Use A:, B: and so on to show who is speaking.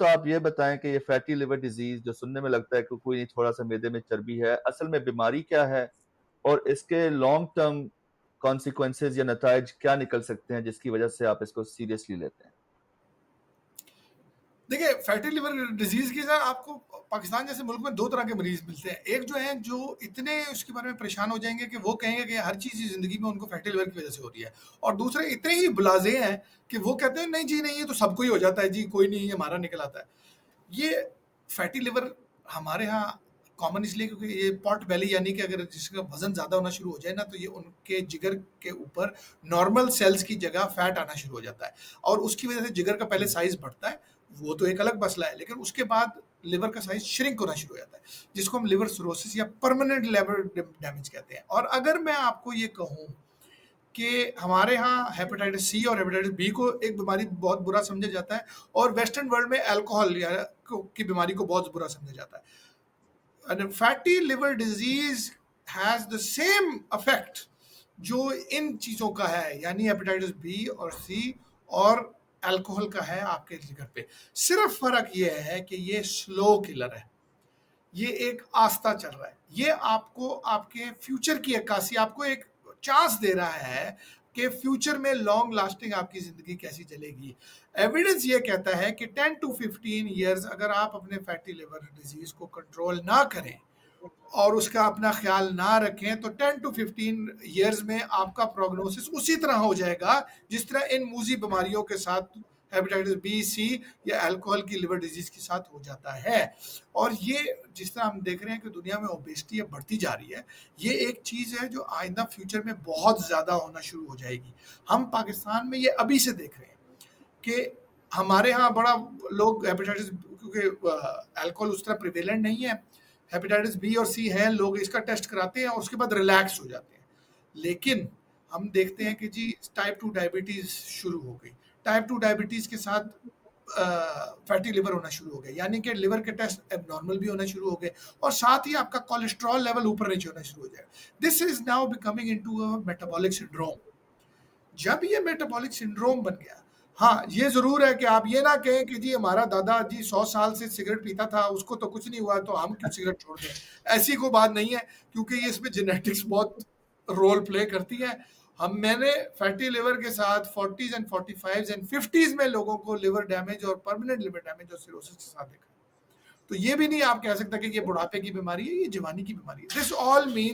A: तो आप ये बताएँ कि ये फैटी लिवर डिज़ीज़ जो सुनने में लगता है कि कोई नहीं थोड़ा-सा मैदे में चर्बी है, असल में बीमारी क्या है? और इसके लॉन्ग टर्म कॉन्सिक्वेंसेज़ या नताइज क्या निकल सकते हैं जिसकी वजह से आप इसको सीरियसली लेते हैं?
B: देखिए, फैटी लिवर डिजीज़ की ना आपको पाकिस्तान जैसे मुल्क में 2 तरह के मरीज़ मिलते हैं। एक जो हैं जो इतने उसके बारे में परेशान हो जाएँगे कि वो कहेंगे कि हर चीज़ ज़िंदगी में उनको फैटी लिवर की वज़ह से हो रही है। और दूसरे इतने ही बुलाज़े हैं कि वो कहते हैं नहीं जी नहीं, ये तो सबको ही हो जाता है जी, कोई नहीं ये हमारा निकल आता है। ये फैटी लिवर हमारे यहाँ कॉमन इसलिए क्योंकि ये पॉट बेली यानी कि अगर जिसका वज़न ज़्यादा होना शुरू हो जाए ना, तो ये उनके जिगर के ऊपर नॉर्मल सेल्स की जगह फैट आना शुरू हो जाता है और उसकी वज़ह से जिगर का पहले साइज़ बढ़ता है, वो तो एक अलग मसला है, लेकिन उसके बाद लिवर का साइज़ श्रिंक होना शुरू हो जाता है, जिसको हम लिवर सिरोसिस या परमानेंट लिवर डैमेज कहते हैं। और अगर मैं आपको ये कहूँ कि हमारे यहाँ हेपेटाइटिस सी और हेपेटाइटिस बी को एक बीमारी बहुत बुरा समझा जाता है और वेस्टर्न वर्ल्ड में अल्कोहल या की बीमारी को बहुत बुरा समझा जाता है। And fatty liver disease has the same effect जो इन चीज़ों का है, यानी हेपेटाइटिस बी और सी और अल्कोहल का है आपके जिगर पे। सिर्फ फ़र्क ये है कि ये स्लो किलर है। ये एक आस्था चल रहा है। ये आपको आपके फ्यूचर की अक्कासी, आपको एक चांस दे रहा है कि फ्यूचर में लॉन्ग लास्टिंग आपकी ज़िंदगी कैसी चलेगी। एविडेंस ये कहता है कि 10 टू 15 इयर्स अगर आप अपने फैटी लिवर डिज़ीज़ को कंट्रोल ना करें और उसका अपना ख्याल ना रखें, तो 10 टू 15 इयर्स में आपका प्रोग्नोसिस उसी तरह हो जाएगा जिस तरह इन मूज़ी बीमारियों के साथ हेपेटाइटिस बी, सी या अल्कोहल की लिवर डिजीज़ के साथ हो जाता है। और ये जिस तरह हम देख रहे हैं कि दुनिया में ओबेसिटी अब बढ़ती जा रही है, ये एक चीज़ है जो आइंदा फ्यूचर में बहुत ज़्यादा होना शुरू हो जाएगी। हम पाकिस्तान में ये अभी से देख रहे हैं कि हमारे यहाँ बड़ा लोग हेपेटाइटिस, क्योंकि अल्कोहल उस तरह प्रिवेलेंट नहीं है, हेपेटाइटिस बी और सी है, लोग इसका टेस्ट कराते हैं और उसके बाद रिलैक्स हो जाते हैं। लेकिन हम देखते हैं कि जी टाइप 2 डायबिटीज़ शुरू हो गई। टाइप 2 डायबिटीज़ के साथ फैटी लिवर होना शुरू हो गया, यानी कि लिवर के टेस्ट एबनॉर्मल भी होना शुरू हो गए और साथ ही आपका कोलेस्ट्रॉल लेवल ऊपर नीचे होना शुरू हो जाएगा। This is now becoming into a metabolic syndrome. जब ये मेटाबॉलिक सिंड्रोम बन गया, हाँ, ये ज़रूर है कि आप ये ना कहें कि जी हमारा दादाजी 100 साल से सिगरेट पीता था, उसको तो कुछ नहीं हुआ, तो हम क्यों सिगरेट छोड़ दें? ऐसी कोई बात नहीं है, क्योंकि ये इसमें जेनेटिक्स बहुत रोल प्ले करती है। मैंने फैटी लिवर के साथ 40s and 45s and 50s में लोगों को लिवर डैमेज और परमानेंट लिवर डैमेज और सिरोसिस के साथ देखा। तो ये भी नहीं आप कह सकते कि ये बुढ़ापे की बीमारी है, ये जवानी की बीमारी है। This all means